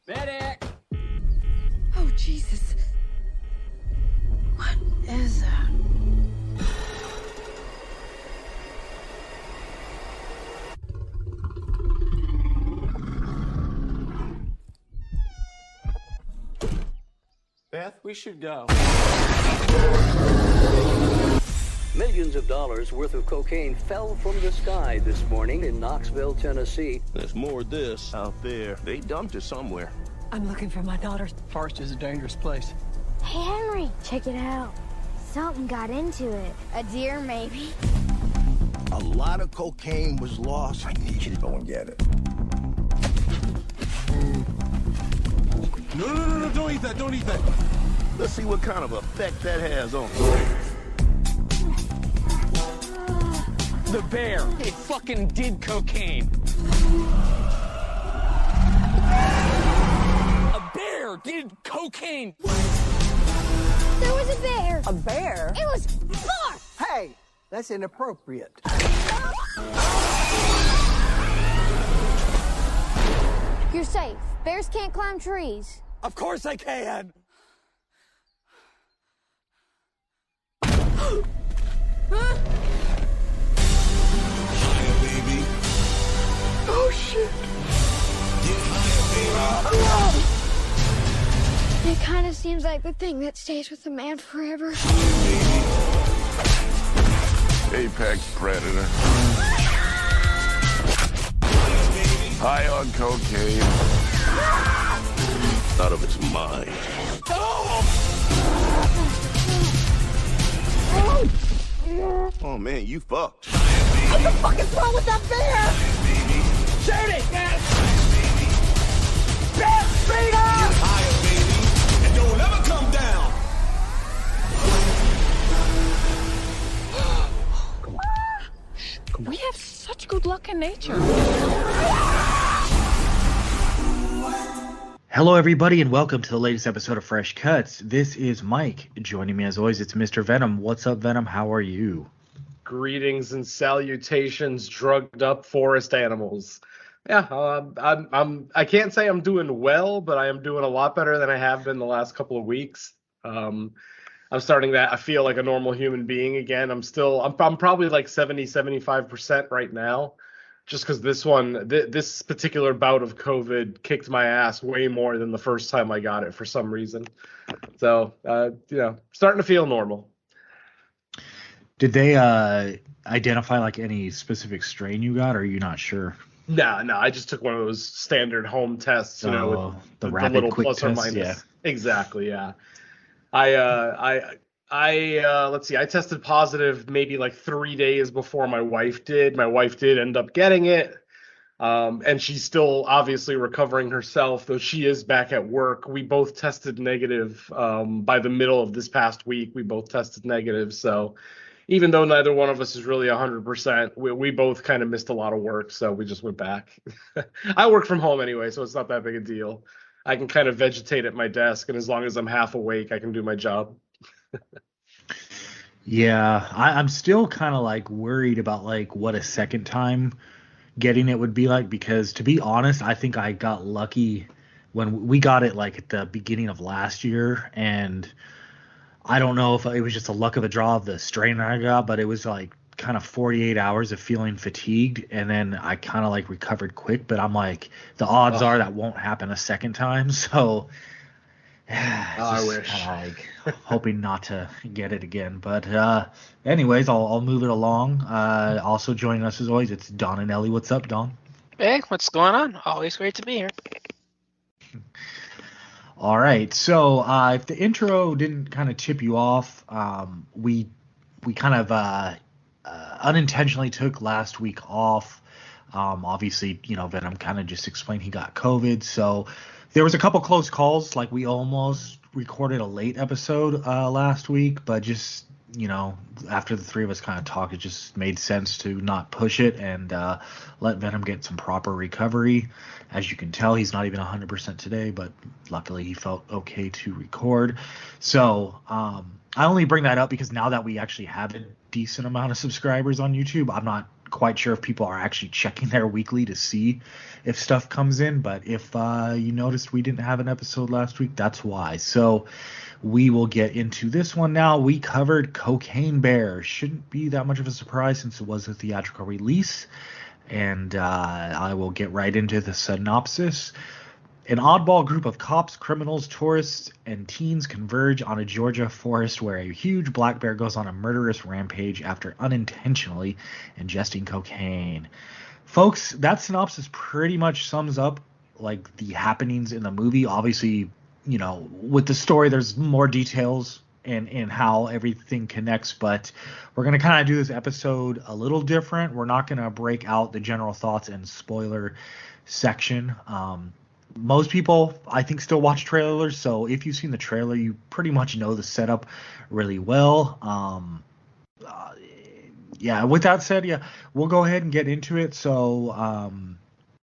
Medic! Oh, Jesus. What is that? Beth, we should go. Millions of dollars worth of cocaine fell from the sky this morning in Knoxville, Tennessee. There's more of this out there. They dumped it somewhere. I'm looking for my daughter. Forest is a dangerous place. Hey, Henry, check it out. Something got into it. A deer, maybe. A lot of cocaine was lost. I need you to go and get it. No, don't eat that, don't eat that. Let's see what kind of effect that has on The bear! It fucking did cocaine! A bear did cocaine! There was a bear. A bear? It was far. Hey, that's inappropriate. You're safe. Bears can't climb trees. Of course I can! Oh, shit. It kind of seems like the thing that stays with a man forever. Apex predator. High on cocaine. Out of its mind. Oh man, you fucked. What the fuck is wrong with that bear? Shoot it, Beth! Beth, speed up! Higher, baby, and don't ever come down. We have such good luck in nature. Hello, everybody, and welcome to the latest episode of Fresh Cuts. This is Mike. Joining me, as always, it's Mr. Venom. What's up, Venom? How are you? Greetings and salutations, drugged up forest animals. Yeah, I can't say I'm doing well, but I am doing a lot better than I have been the last couple of weeks. I'm starting that. I feel like a normal human being again. I'm probably like 75% right now, just because this particular bout of COVID kicked my ass way more than the first time I got it for some reason. So, starting to feel normal. Did they identify like any specific strain you got, or are you not sure? No, I just took one of those standard home tests, with the the rapid little quick plus or test, minus. yeah. Exactly, yeah. Let's see. I tested positive maybe like 3 days before my wife did. My wife did end up getting it, and she's still obviously recovering herself, though she is back at work. We both tested negative by the middle of this past week. We both tested negative, so even though neither one of us is really 100%, we both kind of missed a lot of work, so we just went back. I work from home anyway, so it's not that big a deal. I can kind of vegetate at my desk, and as long as I'm half awake, I can do my job. Yeah, I'm still kind of like worried about like what a second time getting it would be like, because to be honest, I think I got lucky when we got it like at the beginning of last year, and I don't know if it was just a luck of the draw of the strain I got, but it was like kind of 48 hours of feeling fatigued, and then I kind of like recovered quick, but I'm like, the odds are that won't happen a second time, so I wish. Like hoping not to get it again. But anyways, I'll move it along. Also joining us as always, it's Don and Ellie. What's up, Don? Hey, what's going on? Always great to be here. All right, so if the intro didn't kind of tip you off, we kind of unintentionally took last week off. Obviously, Venom kind of just explained he got COVID, so there was a couple close calls. Like we almost recorded a late episode last week, but just after the three of us kind of talked, it just made sense to not push it and let Venom get some proper recovery. As you can tell, he's not even 100% today, but luckily he felt okay to record. So I only bring that up because now that we actually have a decent amount of subscribers on YouTube, I'm not quite sure if people are actually checking their weekly to see if stuff comes in. But if you noticed we didn't have an episode last week, that's why. So we will get into this one now. We covered Cocaine Bear. Shouldn't be that much of a surprise since it was a theatrical release. And I will get right into the synopsis. An oddball group of cops, criminals, tourists, and teens converge on a Georgia forest where a huge black bear goes on a murderous rampage after unintentionally ingesting cocaine. Folks, that synopsis pretty much sums up like the happenings in the movie. Obviously, you know, with the story, there's more details in how everything connects, but we're going to kind of do this episode a little different. We're not going to break out the general thoughts and spoiler section. Most people, I think, still watch trailers, so if you've seen the trailer, you pretty much know the setup really well. Yeah, with that said, yeah, we'll go ahead and get into it. So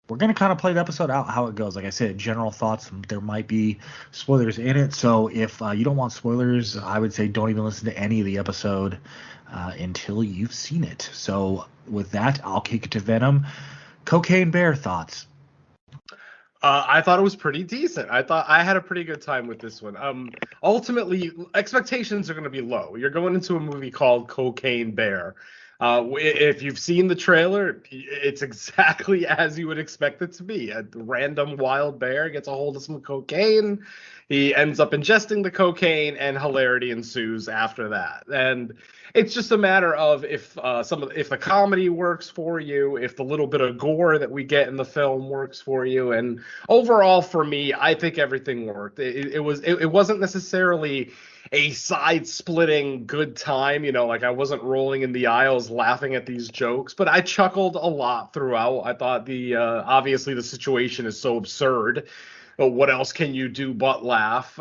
we're going to kind of play the episode out how it goes. Like I said, general thoughts, there might be spoilers in it, so if you don't want spoilers, I would say don't even listen to any of the episode until you've seen it. So with that, I'll kick it to Venom. Cocaine Bear thoughts. I thought it was pretty decent. I thought I had a pretty good time with this one. Ultimately, expectations are going to be low. You're going into a movie called Cocaine Bear. If you've seen the trailer, it's exactly as you would expect it to be. A random wild bear gets a hold of some cocaine. He ends up ingesting the cocaine, and hilarity ensues after that. And it's just a matter of if the comedy works for you, if the little bit of gore that we get in the film works for you. And overall, for me, I think everything worked. It wasn't necessarily a side-splitting good time, you know, like I wasn't rolling in the aisles laughing at these jokes, but I chuckled a lot throughout. I thought obviously the situation is so absurd. But what else can you do but laugh?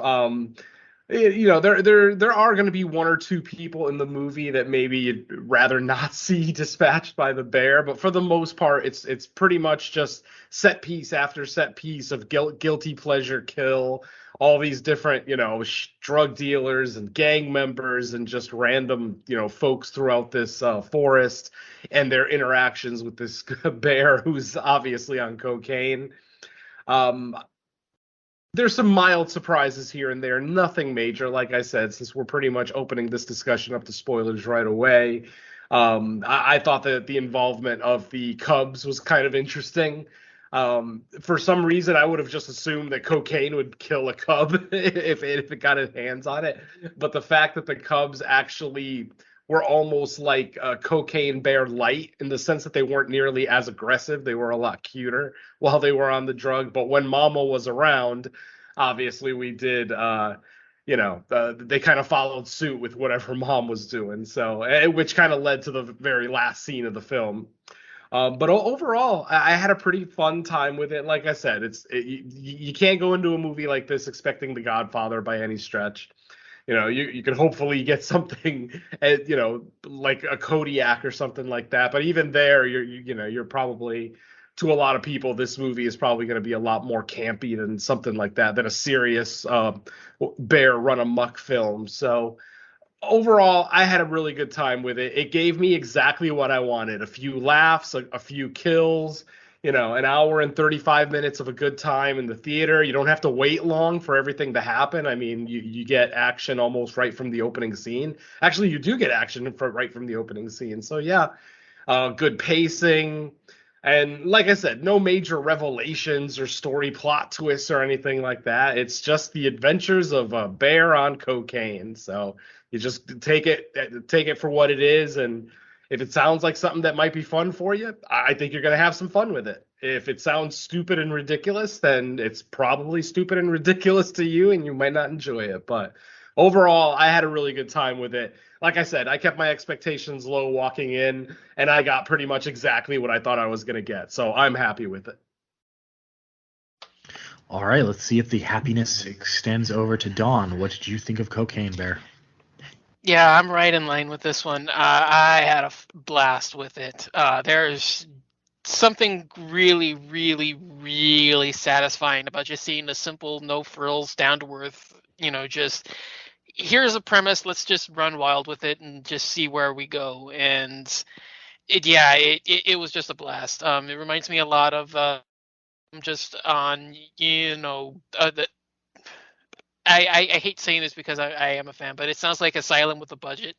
You know, there are going to be one or two people in the movie that maybe you'd rather not see dispatched by the bear, but for the most part, it's pretty much just set piece after set piece of guilty pleasure kill. All these different, you know, drug dealers and gang members and just random, you know, folks throughout this forest and their interactions with this bear who's obviously on cocaine. There's some mild surprises here and there, nothing major. Like I said, since we're pretty much opening this discussion up to spoilers right away, I thought that the involvement of the Cubs was kind of interesting. For some reason, I would have just assumed that cocaine would kill a cub if it got its hands on it. But the fact that the Cubs actually were almost like a Cocaine Bear light in the sense that they weren't nearly as aggressive. They were a lot cuter while they were on the drug. But when Mama was around, obviously we did, they kind of followed suit with whatever Mom was doing. So, which kind of led to the very last scene of the film. But overall, I had a pretty fun time with it. Like I said, you can't go into a movie like this expecting The Godfather by any stretch. You know, you can hopefully get something, you know, like a Kodiak or something like that. But even there, you're probably, to a lot of people, this movie is probably going to be a lot more campy than something like that, than a serious bear run amok film. So overall, I had a really good time with it. It gave me exactly what I wanted: a few laughs, a few kills. You know, an hour and 35 minutes of a good time in the theater. You don't have to wait long for everything to happen. I mean, you get action almost right from the opening scene. Actually, you do get action right from the opening scene. So, yeah, good pacing. And like I said, no major revelations or story plot twists or anything like that. It's just the adventures of a bear on cocaine. So you just take it for what it is. And if it sounds like something that might be fun for you, I think you're going to have some fun with it. If it sounds stupid and ridiculous, then it's probably stupid and ridiculous to you, and you might not enjoy it. But overall, I had a really good time with it. Like I said, I kept my expectations low walking in, and I got pretty much exactly what I thought I was going to get. So I'm happy with it. All right, let's see if the happiness extends over to Dawn. What did you think of Cocaine Bear? Yeah, I'm right in line with this one. I had a blast with it. There's something really, really, really satisfying about just seeing the simple, no frills, down to earth, you know, just here's a premise, let's just run wild with it and just see where we go. And it was just a blast. It reminds me a lot of just on I hate saying this because I am a fan, but it sounds like Asylum with a budget.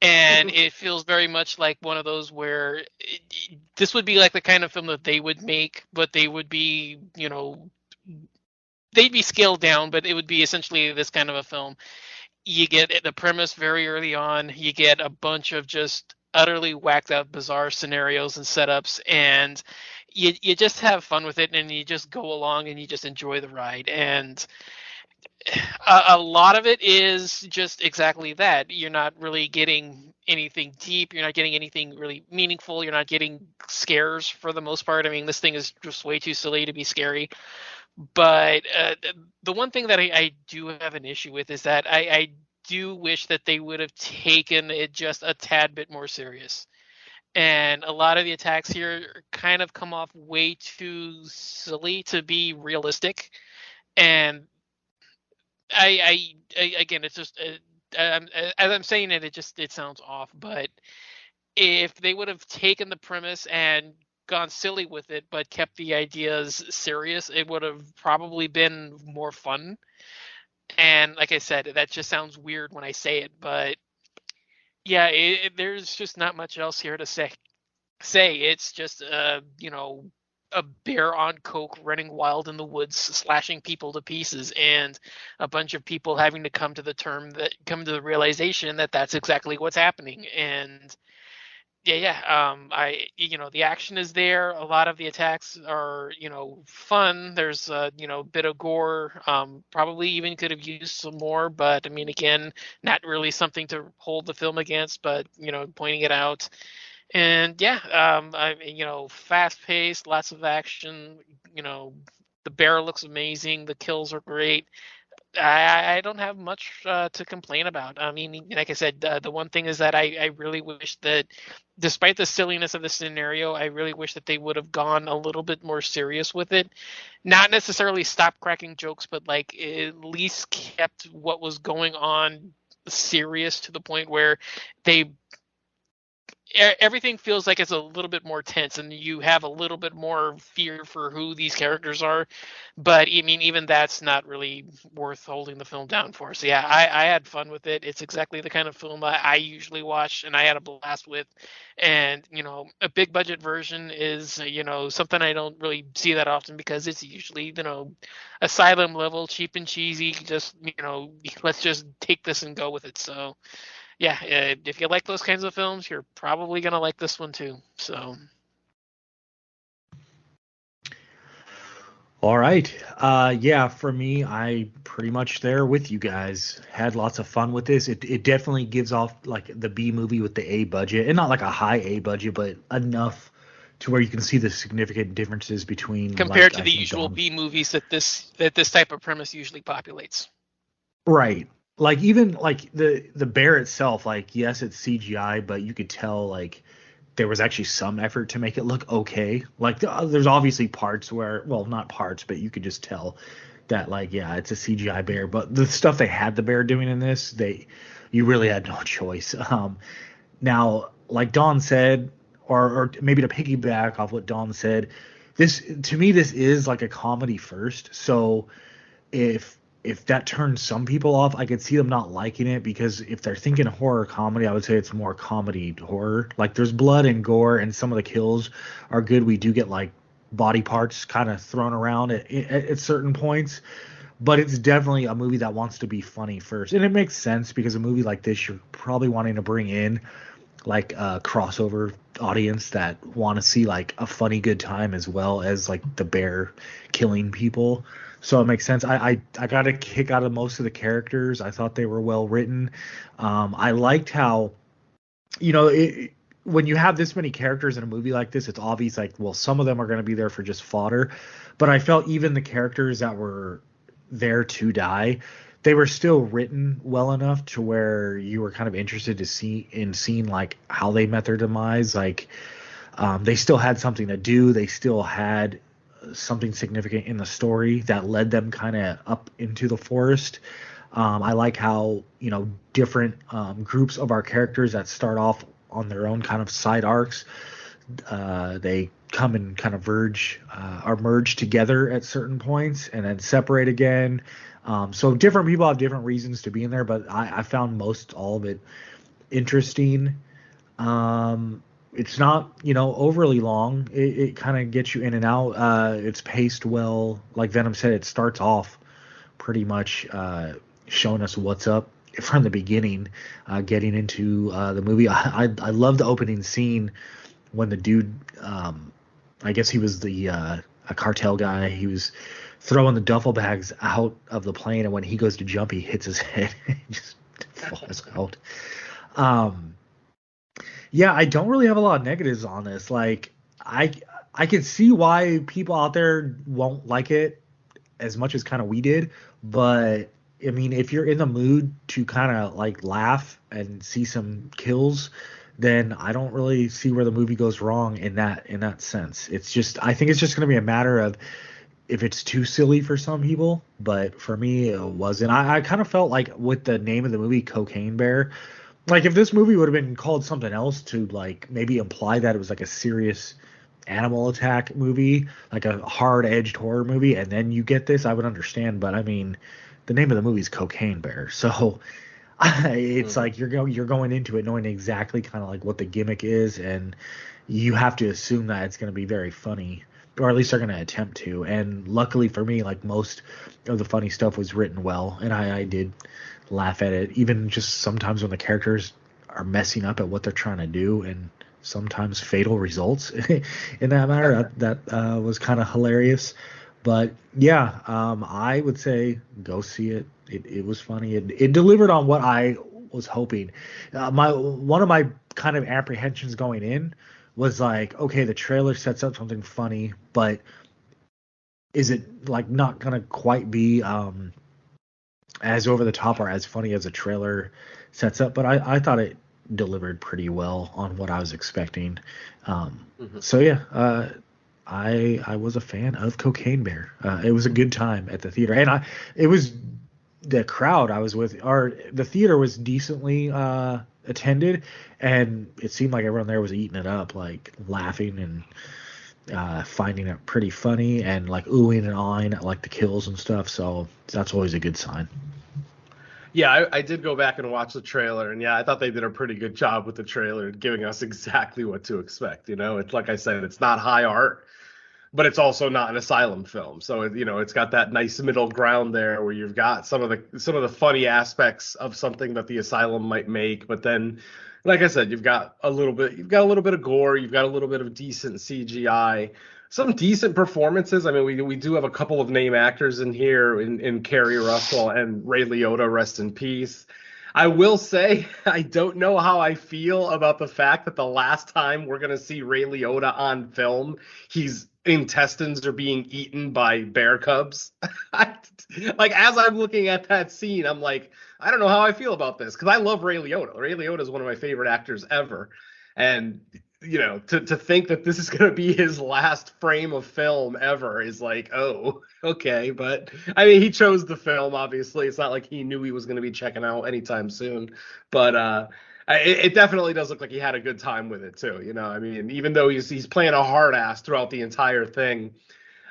And it feels very much like one of those where this would be like the kind of film that they would make, but they would be, they'd be scaled down, but it would be essentially this kind of a film. You get the premise very early on. You get a bunch of just utterly whacked out, bizarre scenarios and setups, and you just have fun with it, and you just go along and you just enjoy the ride. And a lot of it is just exactly that. You're not really getting anything deep. You're not getting anything really meaningful. You're not getting scares for the most part. I mean, this thing is just way too silly to be scary. But the one thing that I do have an issue with is that I do wish that they would have taken it just a tad bit more serious. And a lot of the attacks here kind of come off way too silly to be realistic. And I again, it's just as I'm saying it, it sounds off. But if they would have taken the premise and gone silly with it, but kept the ideas serious, it would have probably been more fun. And like I said, that just sounds weird when I say it, but yeah, there's just not much else here to say. It's just a bear on coke running wild in the woods, slashing people to pieces, and a bunch of people having to come to the realization that that's exactly what's happening. And the action is there. A lot of the attacks are fun. There's a bit of gore. Probably even could have used some more, but I mean, again, not really something to hold the film against, but pointing it out. And fast paced, lots of action. The bear looks amazing. The kills are great. I don't have much to complain about. I mean, like I said, the one thing is that I really wish that, despite the silliness of the scenario, I really wish that they would have gone a little bit more serious with it. Not necessarily stop cracking jokes, but like at least kept what was going on serious to the point where everything feels like it's a little bit more tense and you have a little bit more fear for who these characters are. But I mean, even that's not really worth holding the film down for. So yeah, I had fun with it. It's exactly the kind of film I usually watch and I had a blast with. And a big budget version is something I don't really see that often, because it's usually Asylum level, cheap and cheesy, just let's just take this and go with it. So yeah, if you like those kinds of films, you're probably going to like this one too. So. All right. For me, I pretty much there with you guys. Had lots of fun with this. It definitely gives off like the B movie with the A budget, and not like a high A budget, but enough to where you can see the significant differences between compared to the usual B movies that this type of premise usually populates. Right. Like even like the bear itself, like yes, it's CGI, but you could tell like there was actually some effort to make it look okay. Like there's obviously parts where, well, not parts, but you could just tell that like, yeah, it's a CGI bear. But the stuff they had the bear doing in this, you really had no choice. Now, like Don said, or maybe to piggyback off what Don said, this is like a comedy first. So if that turns some people off, I could see them not liking it, because if they're thinking horror comedy, I would say it's more comedy horror. Like there's blood and gore, and some of the kills are good. We do get like body parts kind of thrown around at certain points, but it's definitely a movie that wants to be funny first. And it makes sense, because a movie like this, you're probably wanting to bring in like a crossover audience that want to see like a funny good time as well as like the bear killing people. So it makes sense. I got a kick out of most of the characters. I thought they were well written. I liked how, when you have this many characters in a movie like this, it's obvious like, well, some of them are going to be there for just fodder. But I felt even the characters that were there to die, they were still written well enough to where you were kind of interested to seeing like how they met their demise. Like they still had something to do. They still had something significant in the story that led them kind of up into the forest. I like how different groups of our characters that start off on their own kind of side arcs. They come and kind of are merged together at certain points and then separate again. So different people have different reasons to be in there, but I found all of it interesting. It's not, overly long. It kind of gets you in and out. It's paced well. Like Venom said, it starts off pretty much showing us what's up from the beginning, getting into the movie. I love the opening scene when the dude, I guess he was a cartel guy. He was throwing the duffel bags out of the plane, and when he goes to jump, he hits his head and just falls out. Yeah, I don't really have a lot of negatives on this. Like, I can see why people out there won't like it as much as kind of we did, but I mean, if you're in the mood to kind of like laugh and see some kills, then I don't really see where the movie goes wrong in that sense. I think it's just going to be a matter of if it's too silly for some people, but for me it wasn't. I kind of felt like with the name of the movie, Cocaine Bear, like if this movie would have been called something else to like maybe imply that it was like a serious animal attack movie, like a hard-edged horror movie, and then you get this, I would understand. But I mean, the name of the movie is Cocaine Bear, so it's like you're going into it knowing exactly kind of like what the gimmick is, and you have to assume that it's going to be very funny, or at least they're going to attempt to. And luckily for me, like most of the funny stuff was written well, and I did laugh at it, even just sometimes when the characters are messing up at what they're trying to do, and sometimes fatal results in that matter. That was kind of hilarious. But yeah, I would say go see it. It was funny. It delivered on what I was hoping. One of my kind of apprehensions going in was like, okay, the trailer sets up something funny, but is it like not gonna quite be as over the top or as funny as the trailer sets up? But I thought it delivered pretty well on what I was expecting. So yeah, I was a fan of Cocaine Bear. It was a good time at the theater, and it was the crowd I was with, or the theater was decently attended, and it seemed like everyone there was eating it up, like laughing and finding it pretty funny, and like oohing and awing at like the kills and stuff. So that's always a good sign. Yeah, I did go back and watch the trailer, and yeah, I thought they did a pretty good job with the trailer, giving us exactly what to expect. It's like I said, it's not high art, but it's also not an asylum film. So it's got that nice middle ground there where you've got some of the funny aspects of something that the asylum might make, but then, like I said, you've got a little bit of gore, you've got a little bit of decent CGI. Some decent performances. I mean, we do have a couple of name actors in here in Kerry Russell and Ray Liotta, rest in peace. I will say I don't know how I feel about the fact that the last time we're going to see Ray Liotta on film, his intestines are being eaten by bear cubs. Like, as I'm looking at that scene, I'm like, I don't know how I feel about this, because I love Ray Liotta. Ray Liotta is one of my favorite actors ever. And to think that this is going to be his last frame of film ever is like, oh, okay. But I mean, he chose the film, obviously. It's not like he knew he was going to be checking out anytime soon. But it definitely does look like he had a good time with it too. I mean, even though he's playing a hard ass throughout the entire thing,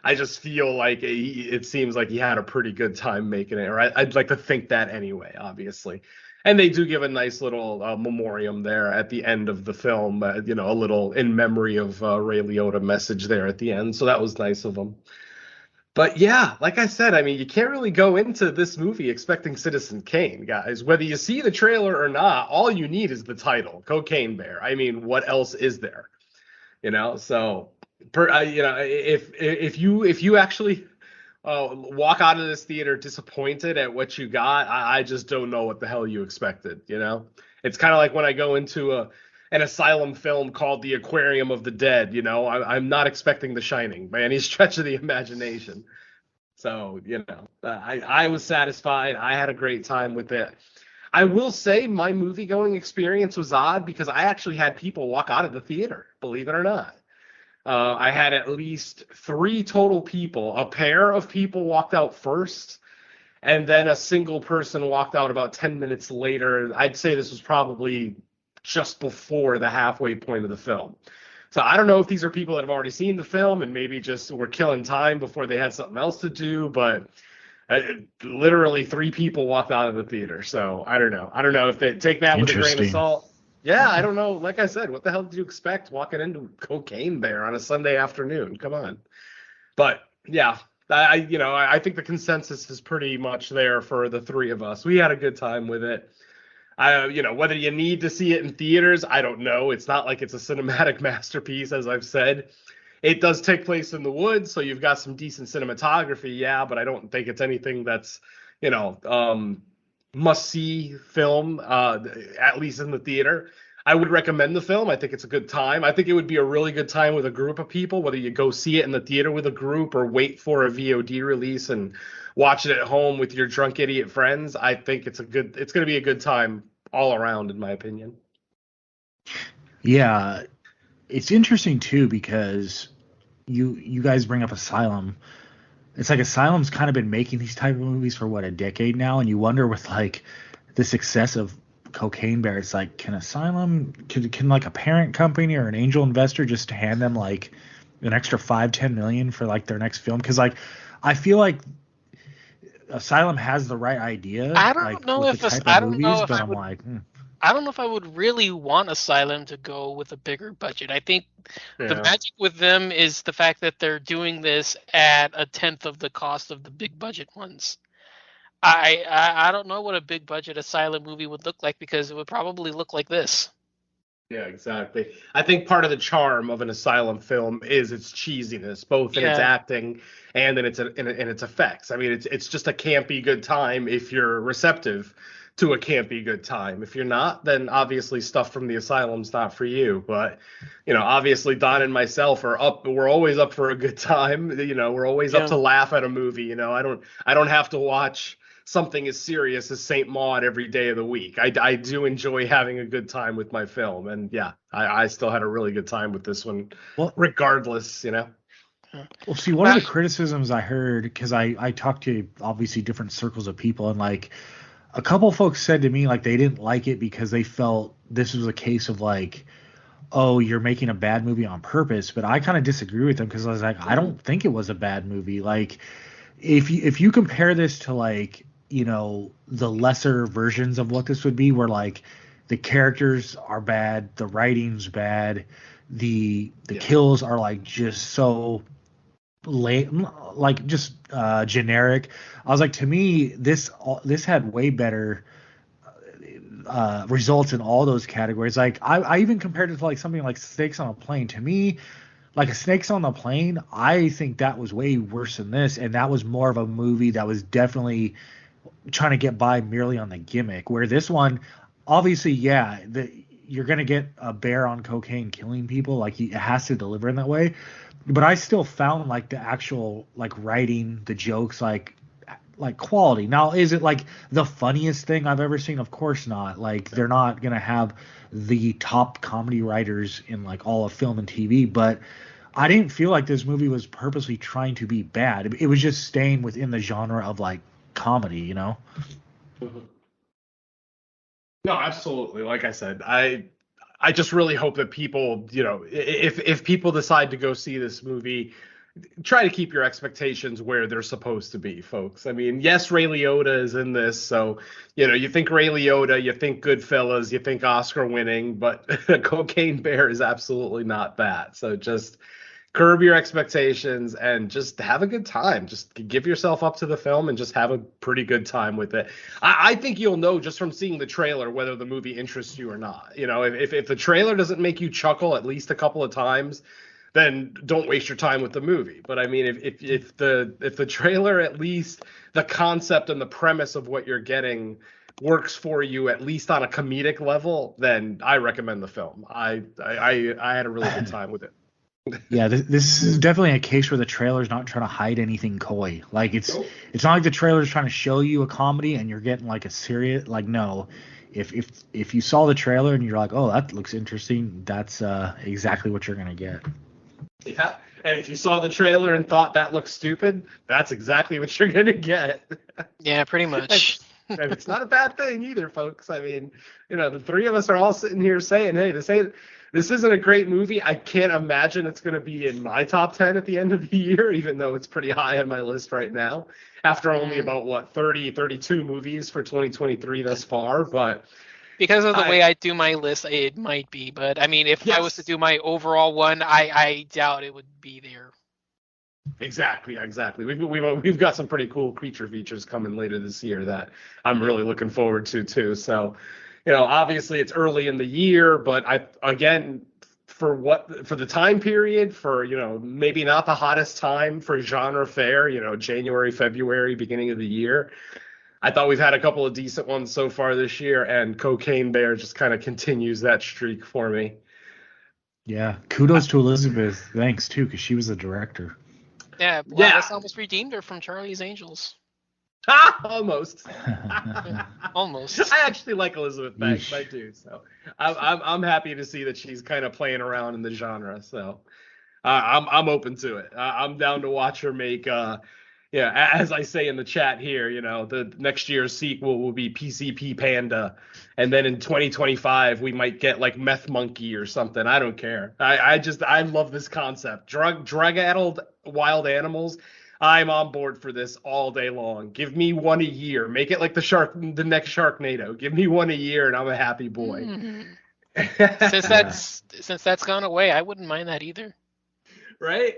I just feel like it seems like he had a pretty good time making it. Or I'd like to think that anyway, obviously. And they do give a nice little memoriam there at the end of the film, a little in memory of Ray Liotta message there at the end. So that was nice of them. But yeah, like I said, I mean, you can't really go into this movie expecting Citizen Kane, guys. Whether you see the trailer or not, all you need is the title, Cocaine Bear. I mean, what else is there? So, if you actually walk out of this theater disappointed at what you got, I just don't know what the hell you expected. It's kind of like when I go into an asylum film called The Aquarium of the Dead. I'm not expecting The Shining by any stretch of the imagination. So I was satisfied. I had a great time with it. I will say my movie going experience was odd because I actually had people walk out of the theater, believe it or not. I had at least 3 total people. A pair of people walked out first, and then a single person walked out about 10 minutes later. I'd say this was probably just before the halfway point of the film. So I don't know if these are people that have already seen the film and maybe just were killing time before they had something else to do, but literally 3 people walked out of the theater. So I don't know. I don't know if they take that with a grain of salt. Yeah, I don't know. Like I said, what the hell did you expect walking into Cocaine Bear on a Sunday afternoon? Come on. But yeah, I think the consensus is pretty much there for the 3 of us. We had a good time with it. Whether you need to see it in theaters, I don't know. It's not like it's a cinematic masterpiece, as I've said. It does take place in the woods, so you've got some decent cinematography, yeah, but I don't think it's anything that's, must-see film, at least in the theater. I would recommend the film. I think it's a good time. I think it would be a really good time with a group of people, whether you go see it in the theater with a group or wait for a VOD release and watch it at home with your drunk idiot friends. I think it's going to be a good time all around, in my opinion. Yeah, it's interesting too because you guys bring up Asylum. It's like Asylum's kind of been making these type of movies for a decade now, and you wonder with like the success of Cocaine Bear, it's like, can Asylum, can like a parent company or an angel investor just hand them like an extra 5-10 million for like their next film? Because like I feel like Asylum has the right idea. I don't know if I don't know if I would really want Asylum to go with a bigger budget. I think the magic with them is the fact that they're doing this at a 1/10 of the cost of the big budget ones. I don't know what a big budget Asylum movie would look like because it would probably look like this. Yeah, exactly. I think part of the charm of an Asylum film is its cheesiness, both in its acting and in its effects. I mean, it's just a campy good time if you're receptive to a campy good time. If you're not, then obviously stuff from the Asylum's not for you. But obviously Don and myself we're always up for a good time. We're always up to laugh at a movie. I don't have to watch something as serious as Saint Maud every day of the week. I do enjoy having a good time with my film, and I still had a really good time with this one, regardless. Well, see, one of the criticisms I heard, because I talked to obviously different circles of people, and like a couple folks said to me like they didn't like it because they felt this was a case of like, oh, you're making a bad movie on purpose. But I kind of disagree with them because I was like, I don't think it was a bad movie. Like if you compare this to like, the lesser versions of what this would be, where like the characters are bad, the writing's bad, the kills are like just so like just generic. I was like, to me, this had way better results in all those categories. Like I even compared it to like something like Snakes on a Plane. To me, like a Snakes on the Plane, I think that was way worse than this, and that was more of a movie that was definitely trying to get by merely on the gimmick, where this one, obviously, you're going to get a bear on cocaine killing people. Like, it has to deliver in that way. But I still found, like, the actual, like, writing, the jokes, like quality. Now, is it, like, the funniest thing I've ever seen? Of course not. Like, they're not going to have the top comedy writers in, like, all of film and TV. But I didn't feel like this movie was purposely trying to be bad. It was just staying within the genre of, like, comedy, Mm-hmm. No, absolutely. Like I said, I just really hope that people, if people decide to go see this movie, try to keep your expectations where they're supposed to be, folks. I mean, yes, Ray Liotta is in this, so you think Ray Liotta, you think Goodfellas, you think Oscar winning, but Cocaine Bear is absolutely not that. So just curb your expectations and just have a good time. Just give yourself up to the film and just have a pretty good time with it. I think you'll know just from seeing the trailer whether the movie interests you or not. If the trailer doesn't make you chuckle at least a couple of times, then don't waste your time with the movie. But I mean, if the trailer, at least the concept and the premise of what you're getting, works for you at least on a comedic level, then I recommend the film. I had a really good time with it. Yeah, this is definitely a case where the trailer's not trying to hide anything coy. Like it's not like the trailer's trying to show you a comedy and you're getting like a serious, like, no. If you saw the trailer and you're like, oh, that looks interesting, that's exactly what you're gonna get. Yeah, and if you saw the trailer and thought that looks stupid, that's exactly what you're gonna get. Yeah, pretty much. And it's not a bad thing either, folks. I mean, the three of us are all sitting here saying, hey, this isn't a great movie. I can't imagine it's going to be in my top 10 at the end of the year, even though it's pretty high on my list right now, after only about, 32 movies for 2023 thus far. But because of the way I do my list, it might be. But, I mean, if I was to do my overall one, I doubt it would be there. Exactly. We've got some pretty cool creature features coming later this year that I'm really looking forward to too. So, obviously it's early in the year, but for the time period, for maybe not the hottest time for genre fare, January, February, beginning of the year, I thought we've had a couple of decent ones so far this year, and Cocaine Bear just kind of continues that streak for me. Yeah, kudos to Elizabeth Banks too, because she was the director. Yeah, Gladys almost redeemed her from Charlie's Angels. Almost. Almost. I actually like Elizabeth Banks. I do. So I'm happy to see that she's kind of playing around in the genre. So I'm open to it. I'm down to watch her make. As I say in the chat here, the next year's sequel will be PCP Panda, and then in 2025 we might get like Meth Monkey or something. I don't care. I love this concept. Drug-addled wild animals. I'm on board for this all day long. Give me one a year. Make it like the next Sharknado. Give me one a year, and I'm a happy boy. Mm-hmm. Since that's gone away, I wouldn't mind that either. Right?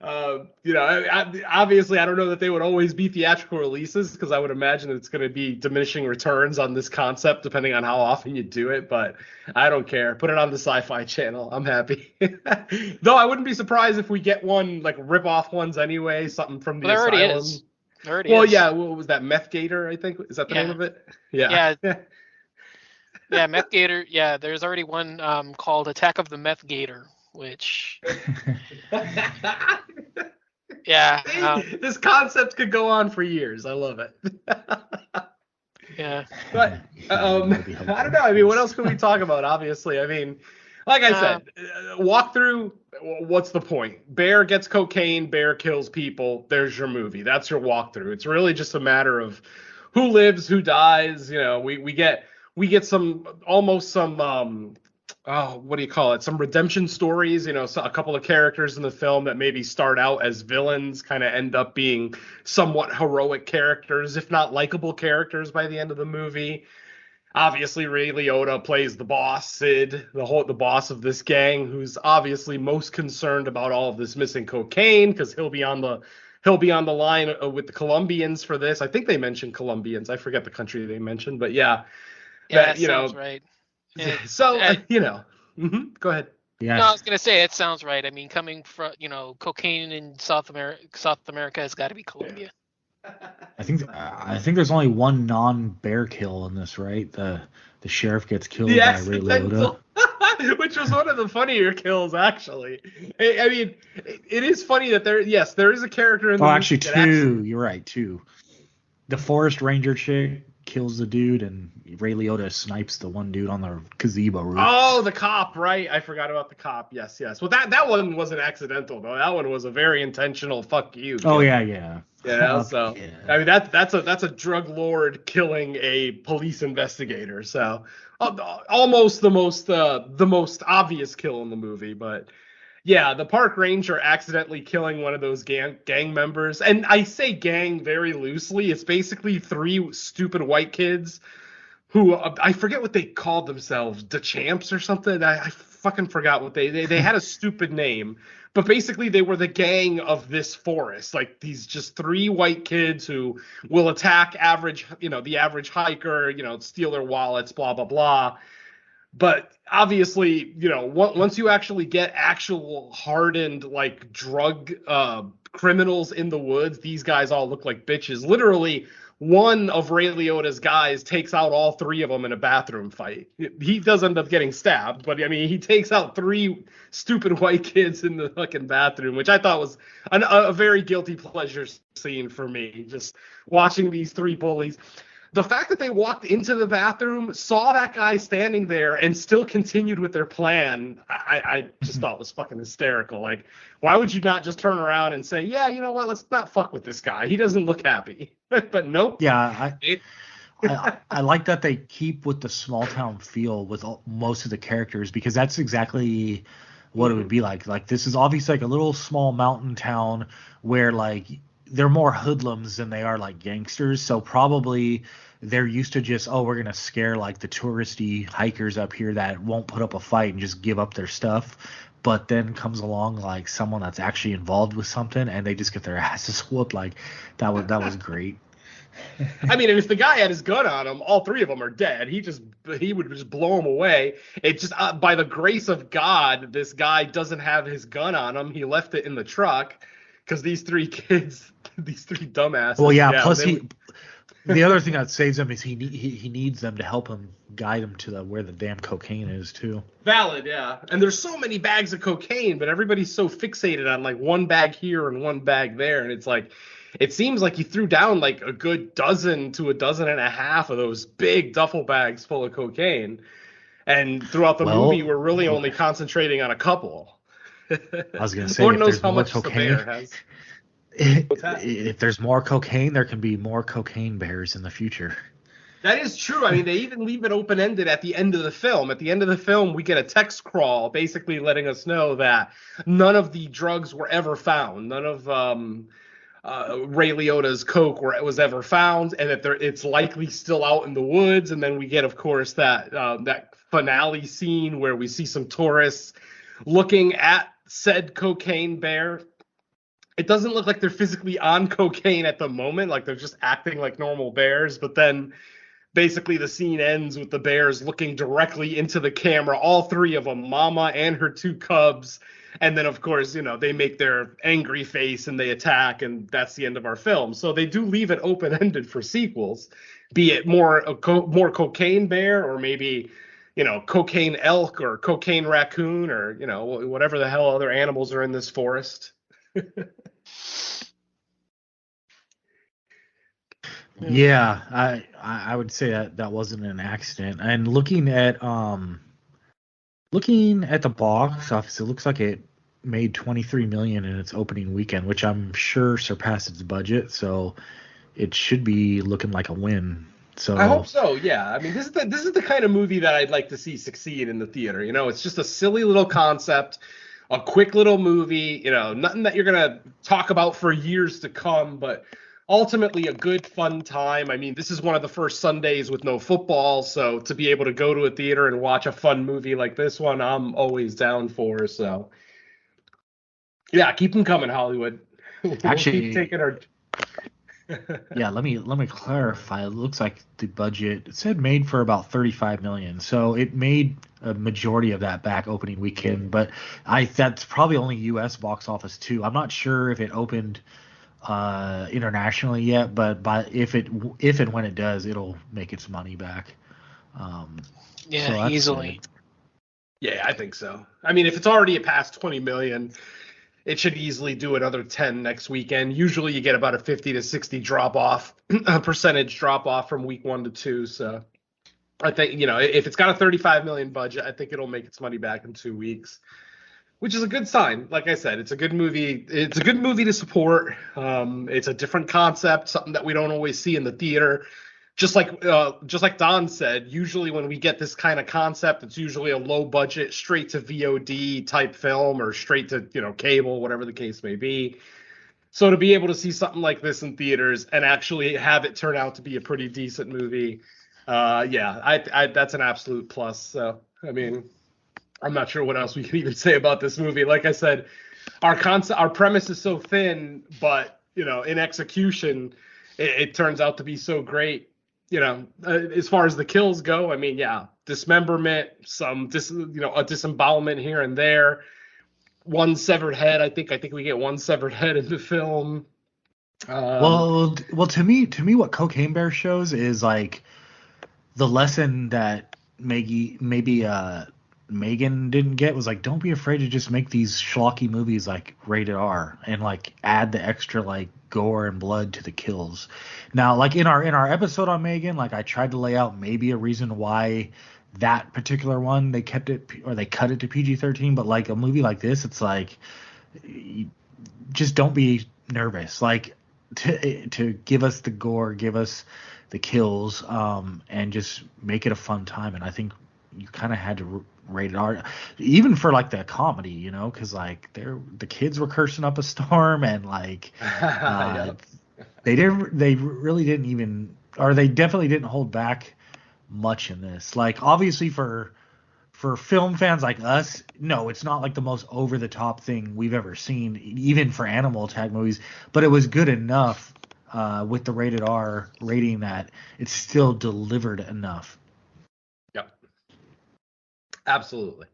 Obviously, I don't know that they would always be theatrical releases, because I would imagine it's going to be diminishing returns on this concept depending on how often you do it. But I don't care. Put it on the Sci-Fi Channel. I'm happy. Though I wouldn't be surprised if we get one, like rip-off ones anyway, something from the Asylum. There already is. Yeah. What was that? Meth Gator, I think. Is that the name of it? Yeah. Yeah, Meth Gator. Yeah, there's already one called Attack of the Meth Gator, which this concept could go on for years. I love it. Yeah, but I don't know. I mean, what else can we talk about? Obviously, I mean, like I said, walk through. What's the point? Bear gets cocaine. Bear kills people. There's your movie. That's your walkthrough. It's really just a matter of who lives, who dies. We get some what do you call it? Some redemption stories, so a couple of characters in the film that maybe start out as villains kind of end up being somewhat heroic characters, if not likable characters by the end of the movie. Obviously, Ray Liotta plays the boss, Sid, the boss of this gang, who's obviously most concerned about all of this missing cocaine, because he'll be on the line with the Colombians for this. I think they mentioned Colombians. I forget the country they mentioned, but yeah. That sounds right. So, go ahead. Yeah. No, I was gonna say it sounds right. I mean, coming from cocaine in South America has got to be Colombia. I think there's only one non-bear kill in this, right? The sheriff gets killed by Ray Liotta. Which was one of the funnier kills, actually. I mean, it is funny that there is a character in the movie. Actually, two. You're right, two. The forest ranger chick kills the dude, and Ray Liotta snipes the one dude on the gazebo roof. Oh, the cop, right? I forgot about the cop. Yes. Well, that one wasn't accidental, though. That one was a very intentional fuck you. Oh, yeah. So yeah. I mean, that's a drug lord killing a police investigator. So almost the most obvious kill in the movie, but. Yeah, the park ranger accidentally killing one of those gang members. And I say gang very loosely. It's basically three stupid white kids who, I forget what they called themselves, the Champs or something. I fucking forgot what they had a stupid name. But basically they were the gang of this forest. Like these just three white kids who will attack the average hiker, steal their wallets, blah, blah, blah. But obviously, once you actually get actual hardened, like, drug criminals in the woods, these guys all look like bitches. Literally, one of Ray Liotta's guys takes out all three of them in a bathroom fight. He does end up getting stabbed, but, I mean, he takes out three stupid white kids in the fucking bathroom, which I thought was a very guilty pleasure scene for me, just watching these three bullies. The fact that they walked into the bathroom, saw that guy standing there, and still continued with their plan, I just thought was fucking hysterical. Like, why would you not just turn around and say, yeah, you know what, let's not fuck with this guy. He doesn't look happy. But nope. Yeah, I like that they keep with the small town feel with most of the characters, because that's exactly what it would be like. Like, this is obviously like a little small mountain town where like they're more hoodlums than they are like gangsters. So probably they're used to just, oh, we're gonna scare like the touristy hikers up here that won't put up a fight and just give up their stuff. But then comes along like someone that's actually involved with something, and they just get their asses whooped. Like that was great. I mean, and if the guy had his gun on him, all three of them are dead. He would just blow them away. It just by the grace of God, this guy doesn't have his gun on him. He left it in the truck because these three kids, these three dumbasses. Well, yeah. Plus, the other thing that saves him is he needs them to help him guide him to where the damn cocaine is too. Valid, yeah. And there's so many bags of cocaine, but everybody's so fixated on like one bag here and one bag there, and it's like. It seems like he threw down like a good dozen to a dozen and a half of those big duffel bags full of cocaine. And throughout the movie, we're really only concentrating on a couple. I was going to say, Lord if knows there's how more much cocaine, the bear has. if there's more cocaine, there can be more cocaine bears in the future. That is true. I mean, they even leave it open-ended at the end of the film. At the end of the film, we get a text crawl basically letting us know that none of the drugs were ever found. None of Ray Liotta's coke was ever found, and that it's likely still out in the woods. And then we get, of course, that finale scene where we see some tourists looking at said cocaine bear. It doesn't look like they're physically on cocaine at the moment, like they're just acting like normal bears. But then basically the scene ends with the bears looking directly into the camera, all three of them, Mama and her two cubs. And then, of course, they make their angry face and they attack, and that's the end of our film. So they do leave it open-ended for sequels, be it more cocaine bear, or maybe, cocaine elk or cocaine raccoon, or, whatever the hell other animals are in this forest. Yeah, I would say that wasn't an accident. And looking at the box office, it looks like it made $23 million in its opening weekend, which I'm sure surpassed its budget. So it should be looking like a win. So I hope so. Yeah, I mean, this is the kind of movie that I'd like to see succeed in the theater. It's just a silly little concept, a quick little movie. Nothing that you're gonna talk about for years to come, but ultimately a good fun time. I mean, this is one of the first Sundays with no football, so to be able to go to a theater and watch a fun movie like this one, I'm always down for. So yeah, keep them coming, Hollywood. Actually, keep taking our yeah, let me clarify. It looks like the budget, it said made for about $35 million. So it made a majority of that back opening weekend, but that's probably only US box office too. I'm not sure if it opened internationally yet, but if and when it does, it'll make its money back. So easily. Good. Yeah, I think so. I mean, if it's already past 20 million, it should easily do another 10 next weekend. Usually you get about a 50 to 60 percentage drop off from week 1 to 2. So I think, if it's got a 35 million budget, I think it'll make its money back in 2 weeks, which is a good sign. Like I said, it's a good movie. It's a good movie to support. It's a different concept, something that we don't always see in the theater. Just like Don said, usually when we get this kind of concept, it's usually a low budget, straight to VOD type film, or straight to cable, whatever the case may be. So to be able to see something like this in theaters and actually have it turn out to be a pretty decent movie, that's an absolute plus. So I mean, I'm not sure what else we can even say about this movie. Like I said, our premise is so thin, but in execution, it turns out to be so great. As far as the kills go, I mean, yeah, dismemberment, some a disembowelment here and there, one severed head. I think we get one severed head in the film. Well, to me, what Cocaine Bear shows is like the lesson that Megan didn't get was like, don't be afraid to just make these schlocky movies like rated R and like add the extra like gore and blood to the kills. Now, like in our episode on Megan, like I tried to lay out maybe a reason why that particular one they cut it to PG-13, but like a movie like this, it's like just don't be nervous. Like to give us the gore, give us the kills, and just make it a fun time. And I think you kind of had to rate it R, even for like the comedy, you know, because like the kids were cursing up a storm, and like they really didn't even, or they definitely didn't hold back much in this. Like obviously for film fans like us, no, it's not like the most over the top thing we've ever seen, even for animal attack movies, but it was good enough with the rated R rating that it still delivered enough. Yep. Absolutely.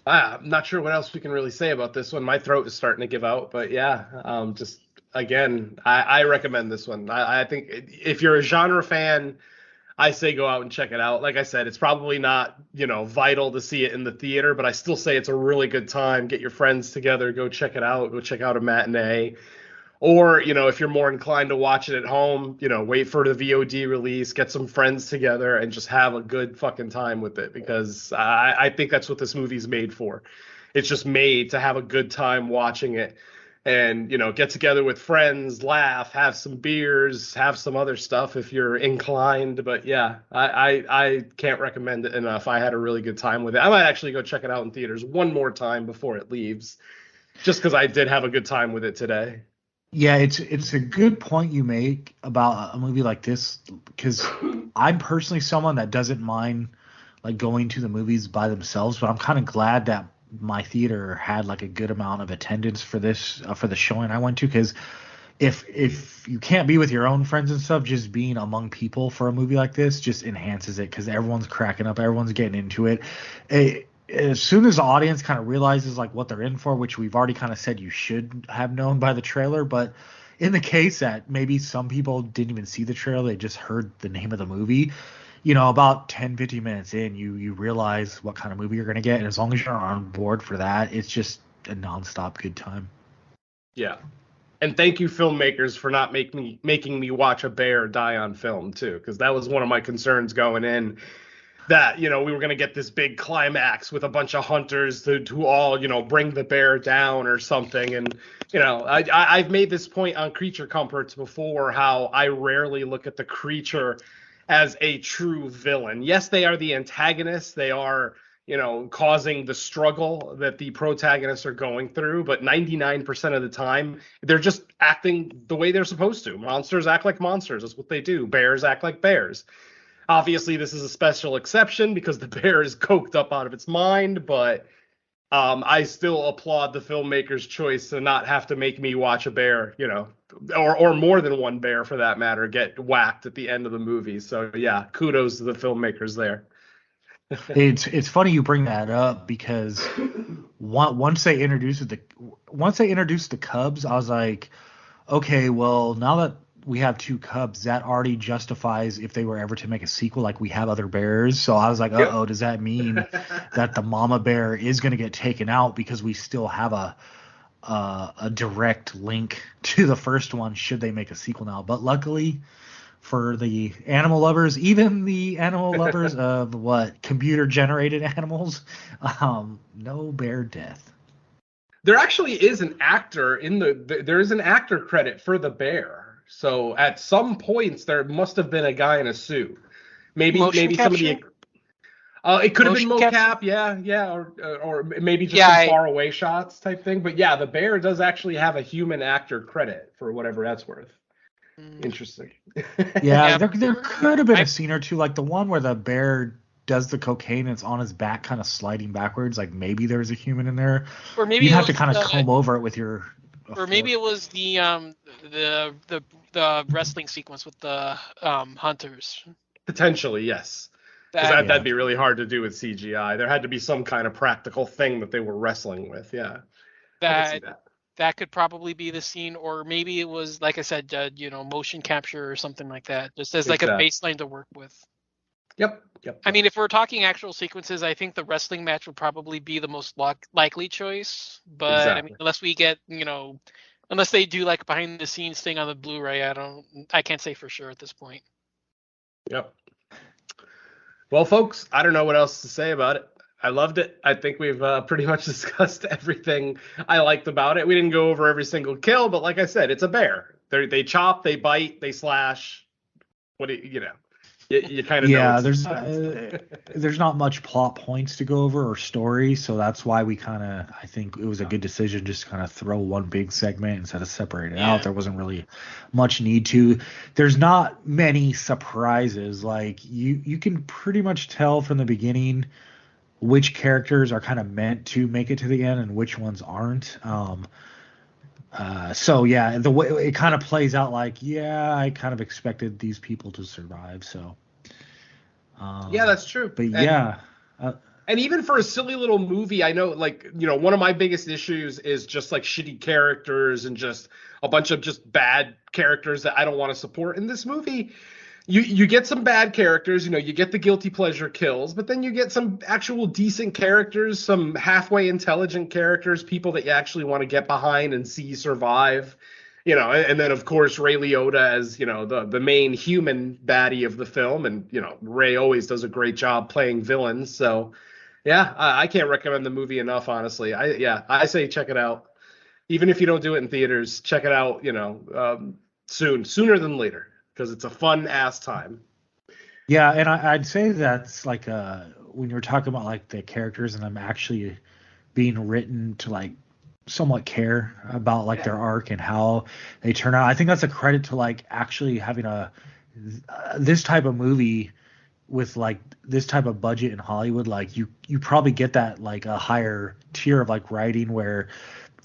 I'm not sure what else we can really say about this one. My throat is starting to give out, but yeah, just again, I recommend this one. I think if you're a genre fan, I say go out and check it out. Like I said, it's probably not, vital to see it in the theater, but I still say it's a really good time. Get your friends together, go check it out. Go check out a matinee. Or, if you're more inclined to watch it at home, wait for the VOD release, get some friends together, and just have a good fucking time with it, because I think that's what this movie's made for. It's just made to have a good time watching it and, get together with friends, laugh, have some beers, have some other stuff if you're inclined. But yeah, I can't recommend it enough. I had a really good time with it. I might actually go check it out in theaters one more time before it leaves, just because I did have a good time with it today. Yeah, it's a good point you make about a movie like this, because I'm personally someone that doesn't mind like going to the movies by themselves, but I'm kind of glad that my theater had like a good amount of attendance for this for the showing I went to, because if you can't be with your own friends and stuff, just being among people for a movie like this just enhances it, because everyone's cracking up, everyone's getting into it. As soon as the audience kind of realizes like what they're in for, which we've already kind of said you should have known by the trailer, but in the case that maybe some people didn't even see the trailer, they just heard the name of the movie, about 10-15 minutes in, you realize what kind of movie you're going to get, and as long as you're on board for that, it's just a nonstop good time. Yeah. And thank you, filmmakers, for not making me watch a bear die on film too, because that was one of my concerns going in. That, we were going to get this big climax with a bunch of hunters who all, bring the bear down or something. And, I've made this point on Creature Comforts before, how I rarely look at the creature as a true villain. Yes, they are the antagonists. They are, causing the struggle that the protagonists are going through. But 99% of the time, they're just acting the way they're supposed to. Monsters act like monsters. That's what they do. Bears act like bears. Obviously, this is a special exception because the bear is coked up out of its mind, but I still applaud the filmmaker's choice to not have to make me watch a bear, or more than one bear for that matter, get whacked at the end of the movie. So yeah, kudos to the filmmakers there. It's funny you bring that up, because once they introduced the cubs, I was like, okay, well, now that we have two cubs, that already justifies if they were ever to make a sequel, like we have other bears. So I was like, uh-oh, does that mean that the mama bear is going to get taken out, because we still have a direct link to the first one should they make a sequel now? But luckily for the animal lovers, even the animal lovers of computer generated animals, no bear death. There actually is an actor there is an actor credit for the bear. So at some points there must have been a guy in a suit. Maybe somebody. It could have been mocap, yeah, or maybe just some far away shots type thing. But yeah, the bear does actually have a human actor credit for whatever that's worth. Interesting. Yeah, there could have been a scene or two, like the one where the bear does the cocaine and it's on his back, kind of sliding backwards. Like maybe there's a human in there. Or maybe you have to kind of comb over it with your. Or maybe it was the wrestling sequence with the hunters. Potentially, yes. That'd be really hard to do with CGI. There had to be some kind of practical thing that they were wrestling with. Yeah. That could probably be the scene, or maybe it was, like I said, motion capture or something like that, just as like a baseline to work with. Yep. I mean, if we're talking actual sequences, I think the wrestling match would probably be the most likely choice. But exactly. I mean, unless we get, unless they do like behind the scenes thing on the Blu-ray, I can't say for sure at this point. Yep. Well, folks, I don't know what else to say about it. I loved it. I think we've pretty much discussed everything I liked about it. We didn't go over every single kill, but like I said, it's a bear. They chop, they bite, they slash. You kind of Yeah, know. there's not much plot points to go over or story, so that's why I think it was a good decision just to kind of throw one big segment instead of separating it out. There wasn't really much need to. There's not many surprises. Like you can pretty much tell from the beginning which characters are kind of meant to make it to the end and which ones aren't. So yeah, the way it kind of plays out, like, yeah, I kind of expected these people to survive. So yeah, that's true. But yeah, and even for a silly little movie, I know, like, one of my biggest issues is just like shitty characters and just a bunch of just bad characters that I don't want to support. In this movie, you get some bad characters, you get the guilty pleasure kills, but then you get some actual decent characters, some halfway intelligent characters, people that you actually want to get behind and see survive, and then of course Ray Liotta as, the main human baddie of the film. And, Ray always does a great job playing villains. So yeah, I can't recommend the movie enough, honestly. I say check it out. Even if you don't do it in theaters, check it out, sooner than later, because it's a fun ass time. Yeah, and I'd say that's like when you're talking about like the characters and them actually being written to like somewhat care about like their arc and how they turn out. I think that's a credit to like actually having this type of movie with like this type of budget in Hollywood. Like you probably get that like a higher tier of like writing, where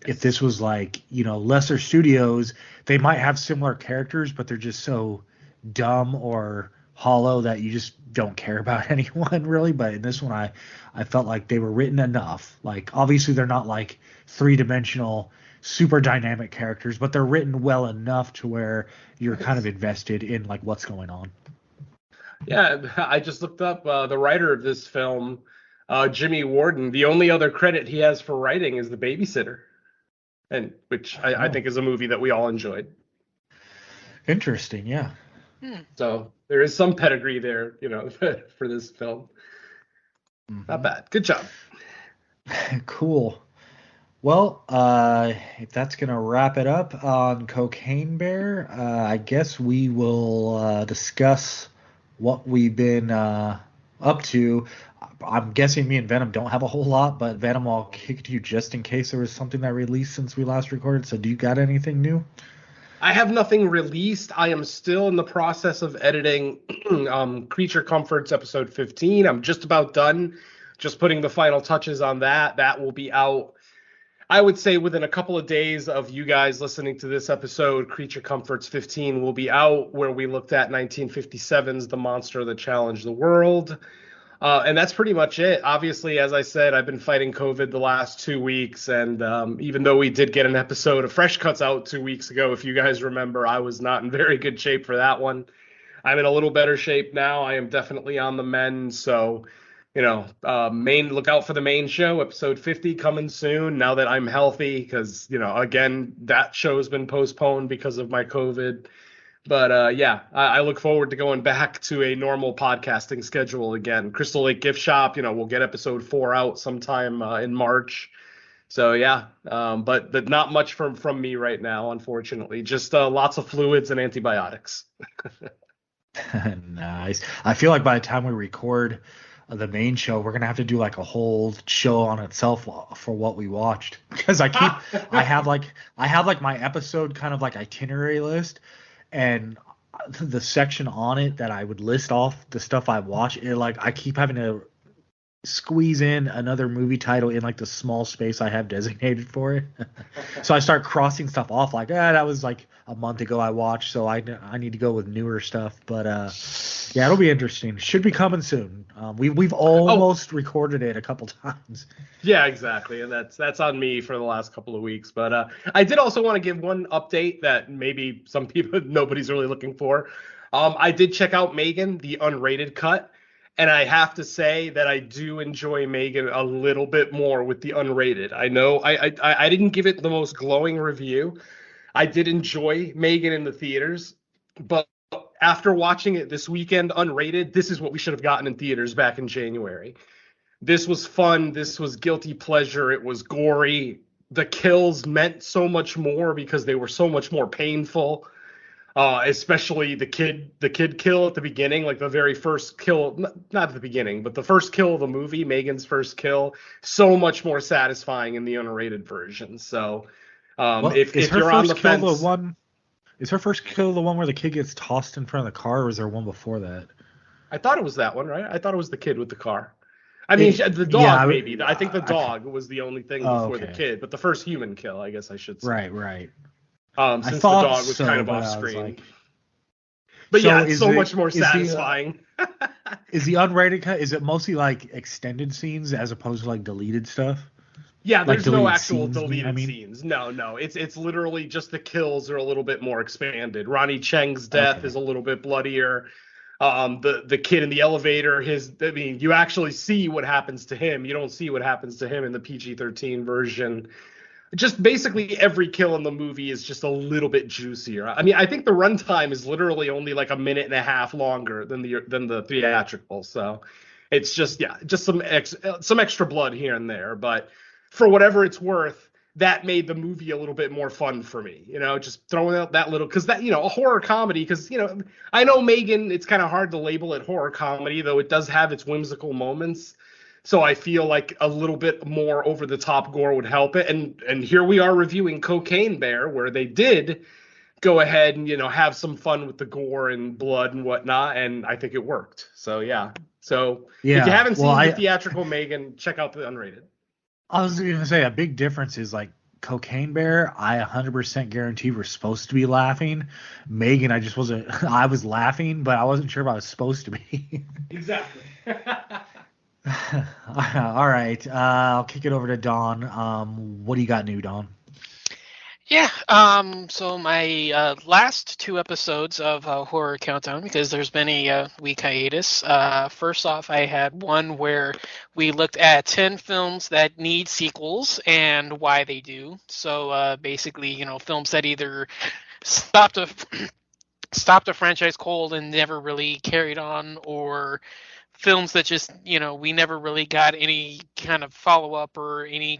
if this was like, lesser studios, they might have similar characters, but they're just so dumb or hollow that you just don't care about anyone really. But in this one, I felt like they were written enough. Like, obviously they're not like three-dimensional super dynamic characters, but they're written well enough to where you're kind of invested in like what's going on. Yeah, I just looked up the writer of this film, Jimmy Warden. The only other credit he has for writing is The Babysitter, and which I think is a movie that we all enjoyed. Interesting, yeah. So there is some pedigree there, for this film. Not bad. Good job. Cool. Well, if that's going to wrap it up on Cocaine Bear, I guess we will discuss what we've been up to. I'm guessing me and Venom don't have a whole lot, but Venom, I'll kick it to you just in case there was something that released since we last recorded. So do you got anything new? I have nothing released. I am still in the process of editing Creature Comforts episode 15. I'm just about done. Just putting the final touches on that. That will be out, I would say, within a couple of days of you guys listening to this episode. Creature Comforts 15 will be out, where we looked at 1957's The Monster That Challenged the World. And that's pretty much it. Obviously, as I said, I've been fighting COVID the last 2 weeks. And even though we did get an episode of Fresh Cuts out 2 weeks ago, if you guys remember, I was not in very good shape for that one. I'm in a little better shape now. I am definitely on the mend. So, look out for the main show, episode 50, coming soon, now that I'm healthy, because, again, that show's been postponed because of my COVID. But I look forward to going back to a normal podcasting schedule again. Crystal Lake Gift Shop, we'll get episode 4 out sometime in March. So but not much from me right now, unfortunately. Just lots of fluids and antibiotics. Nice. I feel like by the time we record the main show, we're gonna have to do like a whole show on itself for what we watched, because I have my episode kind of like itinerary list, and the section on it that I would list off the stuff I watch, I keep having to squeeze in another movie title in like the small space I have designated for it. So I start crossing stuff off, like, that was like a month ago I watched, so I need to go with newer stuff. But it'll be interesting. Should be coming soon. We've almost recorded it a couple times. Yeah, exactly, and that's on me for the last couple of weeks. But I did also want to give one update that maybe nobody's really looking for. I did check out Megan, the unrated cut. And I have to say that I do enjoy Megan a little bit more with the unrated. I know I didn't give it the most glowing review. I did enjoy Megan in the theaters, but after watching it this weekend unrated, this is what we should have gotten in theaters back in January. This was fun. This was guilty pleasure. It was gory. The kills meant so much more because they were so much more painful. Especially the kid kill at the beginning, like the very first kill, not at the beginning, but the first kill of the movie, Megan's first kill, so much more satisfying in the unrated version. So if you're on the fence, is her first kill the one where the kid gets tossed in front of the car, or is there one before that? I thought it was that one, right? I thought it was the kid with the car. I mean, the dog, yeah, maybe. I think the dog was the only thing before the kid, but the first human kill, I guess I should say. Right. Since the dog was kind of off screen. But yeah, it's so much more satisfying. Is the unrated cut, is it mostly like extended scenes as opposed to like deleted stuff? Yeah, there's no actual deleted scenes. No. It's literally just the kills are a little bit more expanded. Ronnie Cheng's death is a little bit bloodier. The kid in the elevator, you actually see what happens to him. You don't see what happens to him in the PG-13 version. Just basically every kill in the movie is just a little bit juicier. I mean, I think the runtime is literally only like a minute and a half longer than the theatrical. So it's just some extra blood here and there. But for whatever it's worth, that made the movie a little bit more fun for me. Just throwing out that little, because that, a horror comedy, because I know Megan, it's kind of hard to label it horror comedy, though it does have its whimsical moments. So I feel like a little bit more over-the-top gore would help it. And here we are reviewing Cocaine Bear, where they did go ahead and, have some fun with the gore and blood and whatnot, and I think it worked. So, yeah. So if you haven't seen the theatrical Megan, check out the unrated. I was going to say, a big difference is, like, Cocaine Bear, I 100% guarantee we're supposed to be laughing. Megan, I just wasn't – I was laughing, but I wasn't sure if I was supposed to be. Exactly. All right, I'll kick it over to Dawn. What do you got new, Dawn? Yeah, so my last two episodes of Horror Countdown, because there's been a week hiatus. First off, I had one where we looked at 10 films that need sequels and why they do. So basically, films that either stopped a franchise cold and never really carried on, or films that just, we never really got any kind of follow-up or any,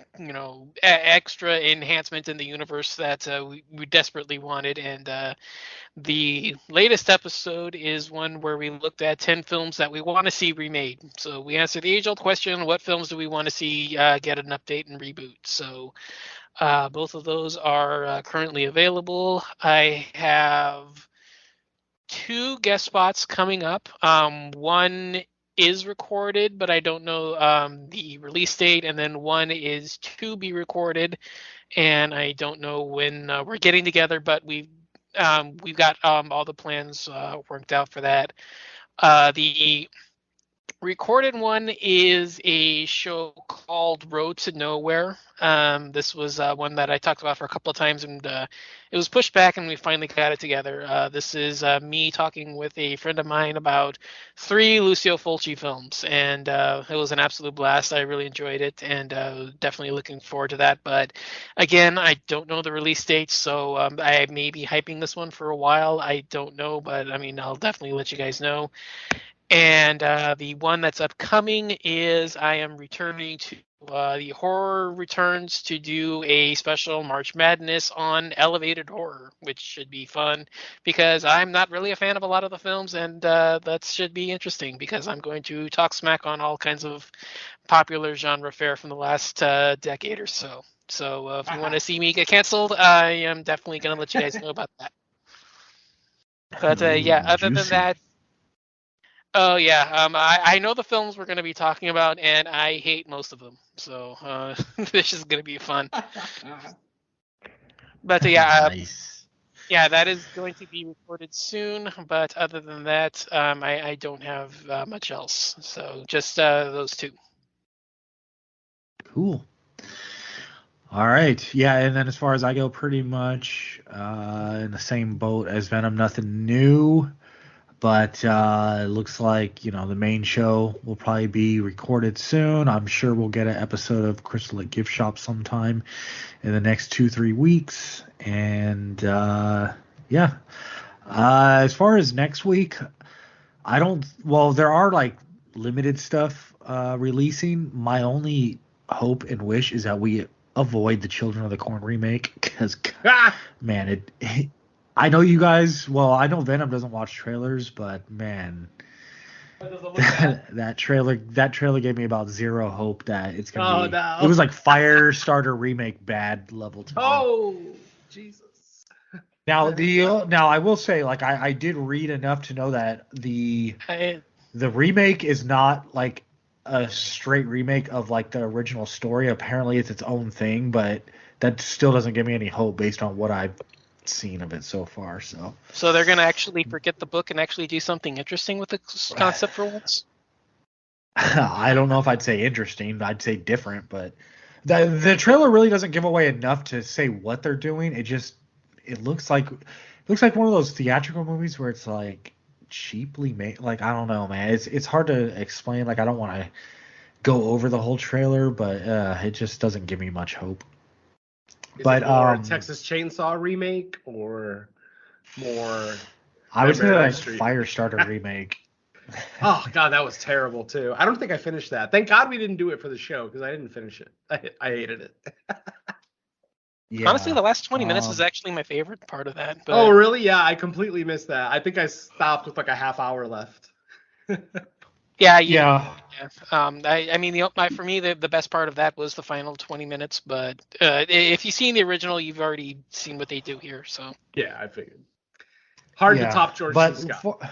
extra enhancement in the universe that we desperately wanted. And the latest episode is one where we looked at 10 films that we want to see remade. So we answered the age-old question, what films do we want to see get an update and reboot? So both of those are currently available. I have 2 guest spots coming up. One is recorded, but I don't know the release date, and then one is to be recorded, and I don't know when we're getting together, but we've got all the plans worked out for that. The recorded one is a show called Road to Nowhere. This was one that I talked about for a couple of times, and it was pushed back, and we finally got it together. This is me talking with a friend of mine about 3 Lucio Fulci films, and it was an absolute blast. I really enjoyed it, and definitely looking forward to that. But again, I don't know the release date, so I may be hyping this one for a while. I don't know, but I mean, I'll definitely let you guys know. And the one that's upcoming is I am returning to the Horror Returns to do a special March Madness on elevated horror, which should be fun because I'm not really a fan of a lot of the films, and that should be interesting because I'm going to talk smack on all kinds of popular genre fare from the last decade or so. So if you want to see me get canceled, I am definitely going to let you guys know about that. But yeah, other than that, oh, yeah. I know the films we're going to be talking about, and I hate most of them. So this is going to be fun. But yeah, nice. Yeah, that is going to be recorded soon. But other than that, I don't have much else. So just those 2. Cool. All right. Yeah, and then as far as I go, pretty much in the same boat as Venom, nothing new. But it looks like, the main show will probably be recorded soon. I'm sure we'll get an episode of Crystal at Gift Shop sometime in the next 2-3 weeks. And, yeah. As far as next week, there are, like, limited stuff releasing. My only hope and wish is that we avoid the Children of the Corn remake because, man, I know you guys. Well, I know Venom doesn't watch trailers, but man, that trailer gave me about zero hope that it's gonna be. No. It was like Firestarter remake bad level to me. Oh, Jesus. Now I will say, like, I did read enough to know that the remake is not like a straight remake of like the original story. Apparently it's its own thing, but that still doesn't give me any hope based on what I've seen of it so far. So they're gonna actually forget the book and actually do something interesting with the concept for once? I don't know if I'd say interesting. I'd say different, but the trailer really doesn't give away enough to say what they're doing. It looks like one of those theatrical movies where it's like cheaply made. Like, I don't know, man. It's hard to explain. Like, I don't want to go over the whole trailer, but it just doesn't give me much hope. Is it more a Texas Chainsaw remake or more? I would say like Street? Firestarter remake. Oh God, that was terrible too. I don't think I finished that. Thank God we didn't do it for the show because I didn't finish it. I hated it. Yeah. Honestly, the last 20 minutes is actually my favorite part of that. But... Oh, really? Yeah, I completely missed that. I think I stopped with like a half hour left. Yeah. I mean, for me, the best part of that was the final 20 minutes. But if you've seen the original, you've already seen what they do here. So yeah, I figured. Hard to top George C. Scott.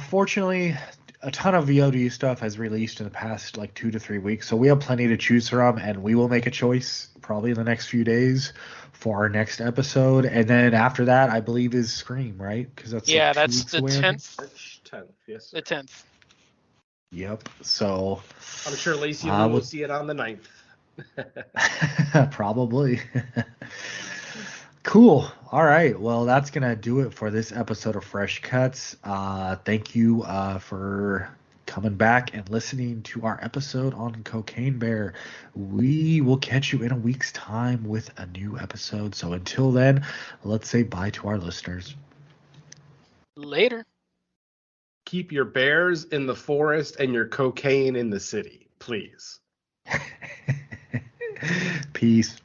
Fortunately, a ton of VOD stuff has released in the past like 2 to 3 weeks, so we have plenty to choose from, and we will make a choice probably in the next few days for our next episode. And then after that, I believe is Scream, right? Because that's that's the 10th. March 10th, yes. The 10th. Yep. So I'm sure Lacey will see it on the 9th. Probably. Cool. All right. Well, that's going to do it for this episode of Fresh Cuts. Thank you for coming back and listening to our episode on Cocaine Bear. We will catch you in a week's time with a new episode. So until then, let's say bye to our listeners. Later. Keep your bears in the forest and your cocaine in the city, please. Peace.